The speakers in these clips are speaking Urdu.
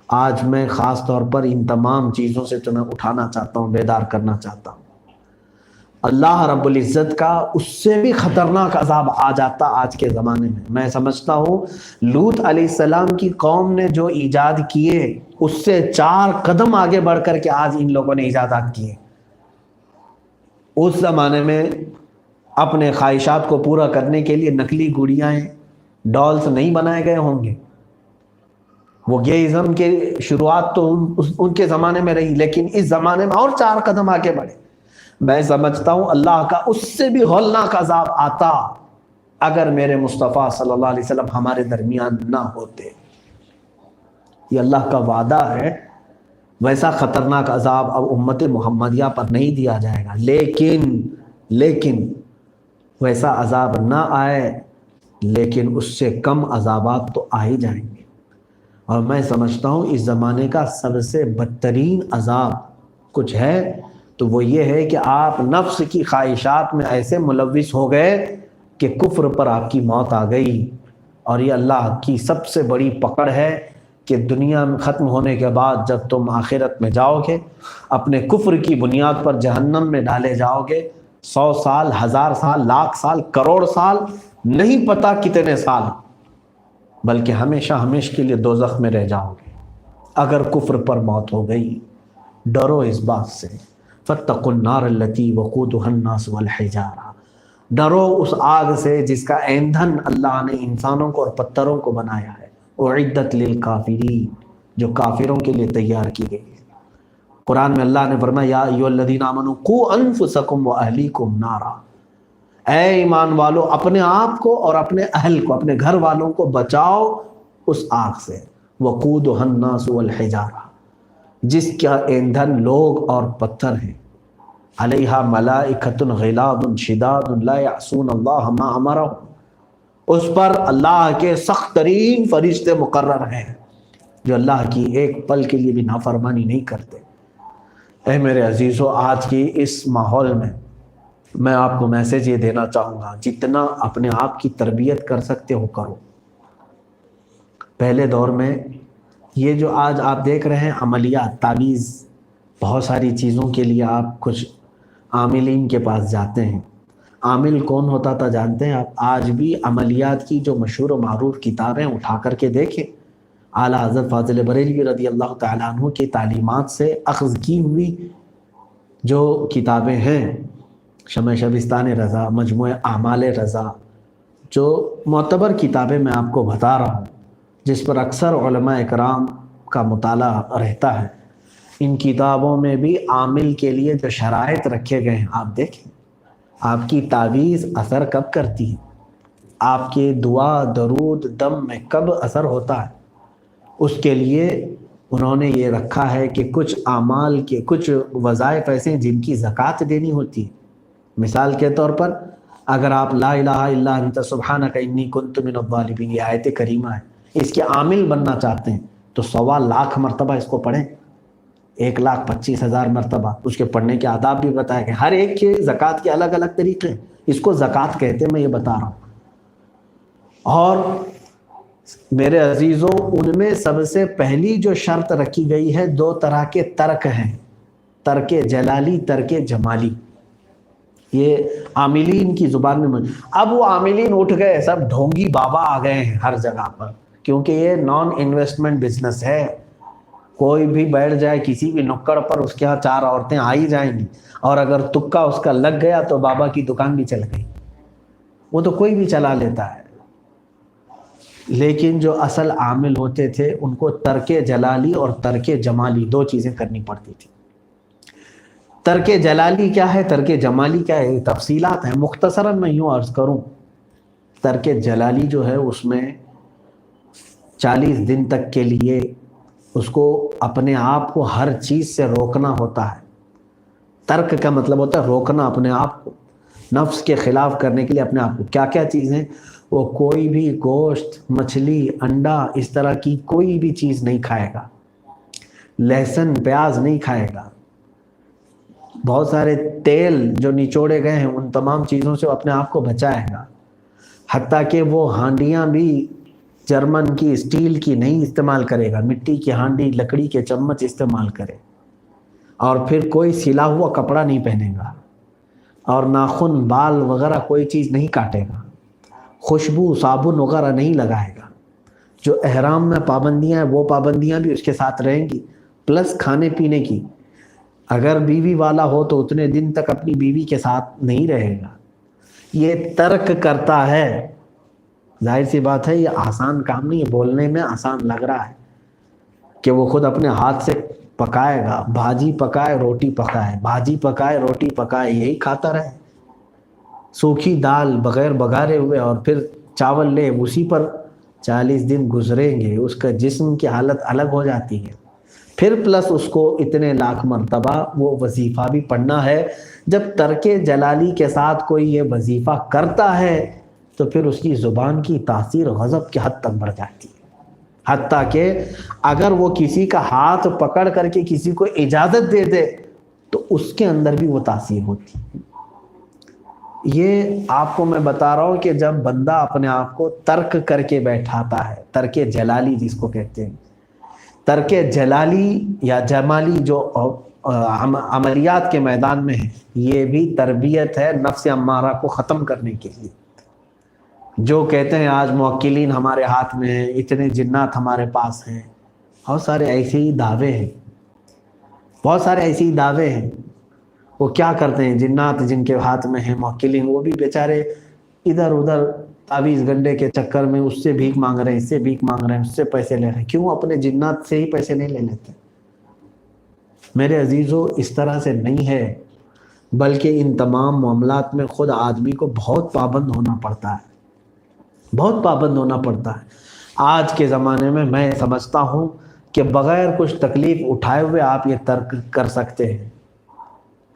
آج میں خاص طور پر ان تمام چیزوں سے تمہیں اٹھانا چاہتا ہوں، بیدار کرنا چاہتا ہوں۔ اللہ رب العزت کا اس سے بھی خطرناک عذاب آ جاتا آج کے زمانے میں۔ میں سمجھتا ہوں لوط علیہ السلام کی قوم نے جو ایجاد کیے اس سے 4 قدم آگے بڑھ کر کے آج ان لوگوں نے ایجادات کیے۔ اس زمانے میں اپنے خواہشات کو پورا کرنے کے لیے نقلی گڑیاں ڈالز نہیں بنائے گئے ہوں گے۔ وہ گیئزم کے شروعات تو ان کے زمانے میں رہی، لیکن اس زمانے میں اور 4 قدم آگے بڑھے۔ میں سمجھتا ہوں اللہ کا اس سے بھی ہولناک عذاب آتا اگر میرے مصطفیٰ صلی اللہ علیہ وسلم ہمارے درمیان نہ ہوتے۔ یہ اللہ کا وعدہ ہے، ویسا خطرناک عذاب اب امت محمدیہ پر نہیں دیا جائے گا، لیکن ویسا عذاب نہ آئے، لیکن اس سے کم عذابات تو آ ہی جائیں گے۔ اور میں سمجھتا ہوں اس زمانے کا سب سے بدترین عذاب کچھ ہے تو وہ یہ ہے کہ آپ نفس کی خواہشات میں ایسے ملوث ہو گئے کہ کفر پر آپ کی موت آ گئی۔ اور یہ اللہ کی سب سے بڑی پکڑ ہے کہ دنیا میں ختم ہونے کے بعد جب تم آخرت میں جاؤ گے اپنے کفر کی بنیاد پر جہنم میں ڈالے جاؤ گے، 100 سال، 1000 سال، لاکھ سال، کروڑ سال، نہیں پتا کتنے سال، بلکہ ہمیشہ کے لیے دوزخ میں رہ جاؤ گے اگر کفر پر موت ہو گئی۔ ڈرو اس بات سے، فاتقوا النار التي وقودها الناس والحجارہ، ڈرو اس آگ سے جس کا ایندھن اللہ نے انسانوں کو اور پتھروں کو بنایا ہے، اعدت للکافرین، جو کافروں کے لیے تیار کی گئی ہے۔ قرآن میں اللہ نے فرمایا یا ایھا الذین آمنوا قوا انفسکم واہلیکم نارا، اے ایمان والو اپنے آپ کو اور اپنے اہل کو، اپنے گھر والوں کو بچاؤ اس آگ سے، وقودها الناس والحجارہ، جس کا ایندھن لوگ اور پتھر ہیں، علیہا ملائکۃ غلاظ شداد لا یعصون اللہ ما امرہم، اس پر اللہ کے سخت ترین فرشتے مقرر ہیں جو اللہ کی ایک پل کے لیے بھی نافرمانی نہیں کرتے۔ اے میرے عزیزو، آج کی اس ماحول میں آپ کو میسیج یہ دینا چاہوں گا، جتنا اپنے آپ کی تربیت کر سکتے ہو کرو۔ پہلے دور میں یہ جو آج آپ دیکھ رہے ہیں عملیات، تعویذ، بہت ساری چیزوں کے لیے آپ کچھ عاملین کے پاس جاتے ہیں۔ عامل کون ہوتا تھا جانتے ہیں آپ؟ آج بھی عملیات کی جو مشہور و معروف کتابیں اٹھا کر کے دیکھیں، اعلیٰ حضرت فاضل بریلوی رضی اللہ تعالیٰ عنہ کی تعلیمات سے اخذ کی ہوئی جو کتابیں ہیں، شمع شبستان رضا، مجموعہ اعمال رضا، جو معتبر کتابیں میں آپ کو بتا رہا ہوں، جس پر اکثر علماء اکرام کا مطالعہ رہتا ہے، ان کتابوں میں بھی عامل کے لیے جو شرائط رکھے گئے ہیں آپ دیکھیں۔ آپ کی تعویذ اثر کب کرتی ہے، آپ کے دعا، درود، دم میں کب اثر ہوتا ہے، اس کے لیے انہوں نے یہ رکھا ہے کہ کچھ اعمال کے کچھ وظائف ایسے ہیں جن کی زکوٰۃ دینی ہوتی ہے۔ مثال کے طور پر اگر آپ لا الہ الا انت سبحانک انی کنت من الظالمین، یہ آیت کریمہ ہے، اس کے عامل بننا چاہتے ہیں تو 1.25 مرتبہ اس کو پڑھیں، 1,25,000 مرتبہ۔ اس کے پڑھنے کے آداب بھی بتائے گئے، ہر ایک کے زکوٰۃ کے الگ الگ طریقے ہیں، اس کو زکوٰۃ کہتے ہیں، میں یہ بتا رہا ہوں۔ اور میرے عزیزوں، ان میں سب سے پہلی جو شرط رکھی گئی ہے، 2 طرح کے ترک ہیں، ترک جلالی، ترک جمالی، یہ عاملین کی زبان میں اب وہ عاملین اٹھ گئے، سب ڈھونگی بابا آ گئے ہیں ہر جگہ پر، کیونکہ یہ نان انویسٹمنٹ بزنس ہے۔ کوئی بھی بیٹھ جائے کسی بھی نکڑ پر، اس کے ہاں 4 عورتیں آ ہی جائیں گی، اور اگر تکا اس کا لگ گیا تو بابا کی دکان بھی چل گئی، وہ تو کوئی بھی چلا لیتا ہے۔ لیکن جو اصل عامل ہوتے تھے ان کو ترک جلالی اور ترک جمالی 2 چیزیں کرنی پڑتی تھی۔ ترک جلالی کیا ہے، ترک جمالی کیا ہے، تفصیلات ہیں، مختصراً میں یوں عرض کروں، ترک جلالی جو ہے اس میں 40 دن تک کے لیے اس کو اپنے آپ کو ہر چیز سے روکنا ہوتا ہے۔ ترک کا مطلب ہوتا ہے روکنا اپنے آپ کو، نفس کے خلاف کرنے کے لیے اپنے آپ کو۔ کیا کیا چیزیں؟ وہ کوئی بھی گوشت، مچھلی، انڈا، اس طرح کی کوئی بھی چیز نہیں کھائے گا، لہسن پیاز نہیں کھائے گا، بہت سارے تیل جو نچوڑے گئے ہیں ان تمام چیزوں سے وہ اپنے آپ کو بچائے گا، حتیٰ کہ وہ ہانڈیاں بھی جرمن کی اسٹیل کی نہیں استعمال کرے گا، مٹی کی ہانڈی لکڑی کے چمچ استعمال کرے، اور پھر کوئی سلا ہوا کپڑا نہیں پہنے گا، اور ناخن بال وغیرہ کوئی چیز نہیں کاٹے گا، خوشبو صابن وغیرہ نہیں لگائے گا۔ جو احرام میں پابندیاں ہیں وہ پابندیاں بھی اس کے ساتھ رہیں گی، پلس کھانے پینے کی۔ اگر بیوی والا ہو تو اتنے دن تک اپنی بیوی کے ساتھ نہیں رہے گا۔ یہ ترک کرتا ہے۔ ظاہر سی بات ہے یہ آسان کام نہیں ہے، بولنے میں آسان لگ رہا ہے کہ وہ خود اپنے ہاتھ سے پکائے گا، بھاجی پکائے روٹی پکائے، بھاجی پکائے روٹی پکائے، یہی کھاتا رہے، سوکھی دال بغیر بگارے ہوئے، اور پھر چاول لے اسی پر 40 دن گزریں گے، اس کا جسم کی حالت الگ ہو جاتی ہے۔ پھر پلس اس کو اتنے لاکھ مرتبہ وہ وظیفہ بھی پڑھنا ہے۔ جب ترک جلالی کے ساتھ کوئی یہ وظیفہ کرتا ہے تو پھر اس کی زبان کی تاثیر غضب کی حد تک بڑھ جاتی ہے، حتیٰ کہ اگر وہ کسی کا ہاتھ پکڑ کر کے کسی کو اجازت دے دے تو اس کے اندر بھی وہ تاثیر ہوتی ہے۔ یہ آپ کو میں بتا رہا ہوں کہ جب بندہ اپنے آپ کو ترک کر کے بیٹھاتا ہے، ترک جلالی جس کو کہتے ہیں، ترک جلالی یا جمالی جو عملیات کے میدان میں ہے، یہ بھی تربیت ہے نفس امارہ کو ختم کرنے کے لیے۔ جو کہتے ہیں آج موکلین ہمارے ہاتھ میں ہیں، اتنے جنات ہمارے پاس ہیں، بہت سارے ایسے ہی دعوے ہیں، بہت سارے ایسے ہی دعوے ہیں۔ وہ کیا کرتے ہیں جنات جن کے ہاتھ میں ہیں موکلین، وہ بھی بیچارے ادھر ادھر تعویذ گنڈے کے چکر میں اس سے بھیک مانگ رہے ہیں، اس سے بھیک مانگ رہے ہیں، اس سے پیسے لے رہے ہیں۔ کیوں اپنے جنات سے ہی پیسے نہیں لے لیتے؟ میرے عزیزو اس طرح سے نہیں ہے، بلکہ ان تمام معاملات میں خود آدمی کو بہت پابند ہونا پڑتا ہے، بہت پابند ہونا پڑتا ہے۔ آج کے زمانے میں میں سمجھتا ہوں کہ بغیر کچھ تکلیف اٹھائے ہوئے آپ یہ ترک کر سکتے ہیں،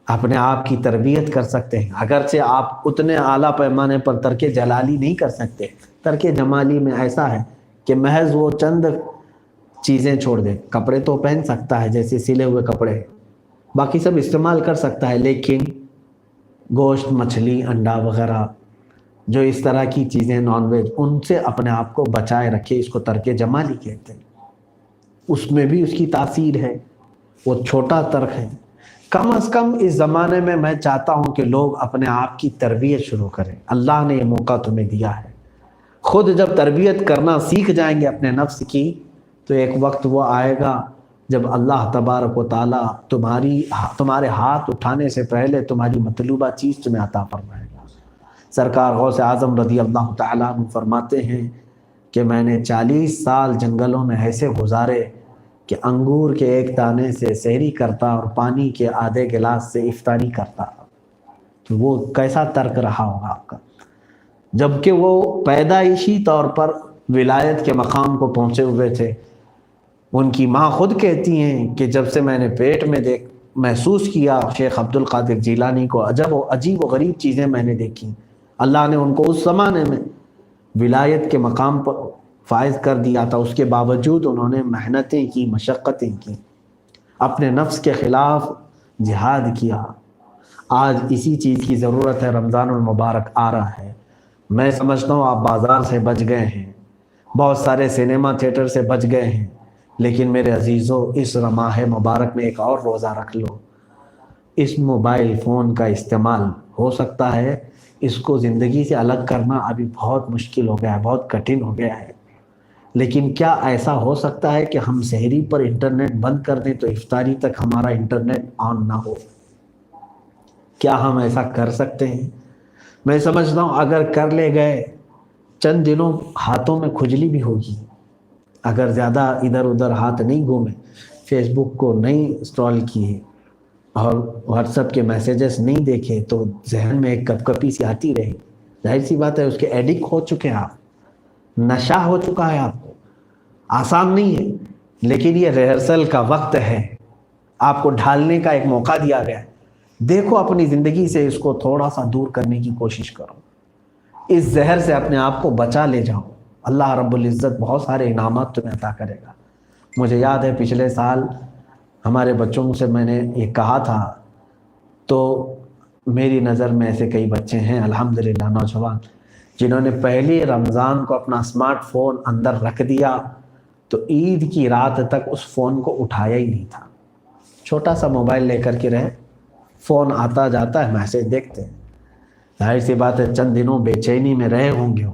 اپنے آپ کی تربیت کر سکتے ہیں، اگرچہ آپ اتنے اعلیٰ پیمانے پر ترک جلالی نہیں کر سکتے۔ ترک جمالی میں ایسا ہے کہ محض وہ چند چیزیں چھوڑ دے، کپڑے تو پہن سکتا ہے جیسے سلے ہوئے کپڑے، باقی سب استعمال کر سکتا ہے، لیکن گوشت مچھلی انڈا وغیرہ جو اس طرح کی چیزیں نان ویج، ان سے اپنے آپ کو بچائے رکھے۔ اس کو ترک جمالی کہتے ہیں۔ اس میں بھی اس کی تاثیر ہے، وہ چھوٹا ترک ہے۔ کم از کم اس زمانے میں چاہتا ہوں کہ لوگ اپنے آپ کی تربیت شروع کریں۔ اللہ نے یہ موقع تمہیں دیا ہے، خود جب تربیت کرنا سیکھ جائیں گے اپنے نفس کی تو ایک وقت وہ آئے گا جب اللہ تبارک و تعالیٰ تمہارے ہاتھ اٹھانے سے پہلے تمہاری مطلوبہ چیز تمہیں عطا فرمائے گا۔ سرکار غوث اعظم رضی اللہ تعالیٰ عنہ فرماتے ہیں کہ میں نے 40 سال جنگلوں میں ایسے گزارے کہ انگور کے ایک دانے سے سحری کرتا اور پانی کے آدھے گلاس سے افطاری کرتا۔ تو وہ کیسا ترک رہا ہوگا آپ کا، جبکہ وہ پیدائشی طور پر ولایت کے مقام کو پہنچے ہوئے تھے۔ ان کی ماں خود کہتی ہیں کہ جب سے میں نے پیٹ میں محسوس کیا شیخ عبد القادر جیلانی کو، عجیب و غریب چیزیں میں نے دیکھی۔ اللہ نے ان کو اس زمانے میں ولایت کے مقام پر فائز کر دیا تھا، اس کے باوجود انہوں نے محنتیں کی، مشقتیں کی، اپنے نفس کے خلاف جہاد کیا۔ آج اسی چیز کی ضرورت ہے۔ رمضان المبارک آ رہا ہے، میں سمجھتا ہوں آپ بازار سے بچ گئے ہیں، بہت سارے سینما تھیٹر سے بچ گئے ہیں، لیکن میرے عزیزو اس ماہ مبارک میں ایک اور روزہ رکھ لو۔ اس موبائل فون کا استعمال ہو سکتا ہے اس کو زندگی سے الگ کرنا ابھی بہت مشکل ہو گیا ہے، بہت کٹھن ہو گیا ہے، لیکن کیا ایسا ہو سکتا ہے کہ ہم سحری پر انٹرنیٹ بند کر دیں تو افطاری تک ہمارا انٹرنیٹ آن نہ ہو؟ کیا ہم ایسا کر سکتے ہیں؟ میں سمجھتا ہوں اگر کر لے گئے چند دنوں ہاتھوں میں کھجلی بھی ہوگی، اگر زیادہ ادھر ادھر ہاتھ نہیں گھومے، فیس بک کو نہیں اسکرول کیے اور واٹس ایپ کے میسیجز نہیں دیکھے تو ذہن میں ایک کپ کپی سی آتی رہی۔ ظاہر سی بات ہے اس کے ایڈکٹ ہو چکے ہیں آپ، نشہ ہو چکا ہے آپ کو۔ آسان نہیں ہے، لیکن یہ ریہرسل کا وقت ہے، آپ کو ڈھالنے کا ایک موقع دیا گیا ہے۔ دیکھو اپنی زندگی سے اس کو تھوڑا سا دور کرنے کی کوشش کرو، اس زہر سے اپنے آپ کو بچا لے جاؤ۔ اللہ رب العزت بہت سارے انعامات تمہیں عطا کرے گا۔ مجھے یاد ہے پچھلے سال ہمارے بچوں سے میں نے یہ کہا تھا، تو میری نظر میں ایسے کئی بچے ہیں الحمدللہ نوجوان جنہوں نے پہلے رمضان کو اپنا اسمارٹ فون اندر رکھ دیا تو عید کی رات تک اس فون کو اٹھایا ہی نہیں تھا. چھوٹا سا موبائل لے کر کے رہے, فون آتا جاتا ہے, میسج دیکھتے ہیں. ظاہر سی بات ہے چند دنوں بے چینی میں رہے ہوں گے,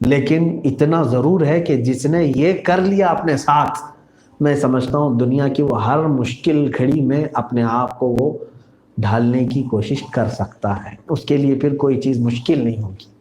لیکن اتنا ضرور ہے کہ جس نے یہ کر لیا اپنے ساتھ, میں سمجھتا ہوں دنیا کی وہ ہر مشکل گھڑی میں اپنے آپ کو وہ ڈھالنے کی کوشش کر سکتا ہے. اس کے لیے پھر کوئی چیز مشکل نہیں ہوگی.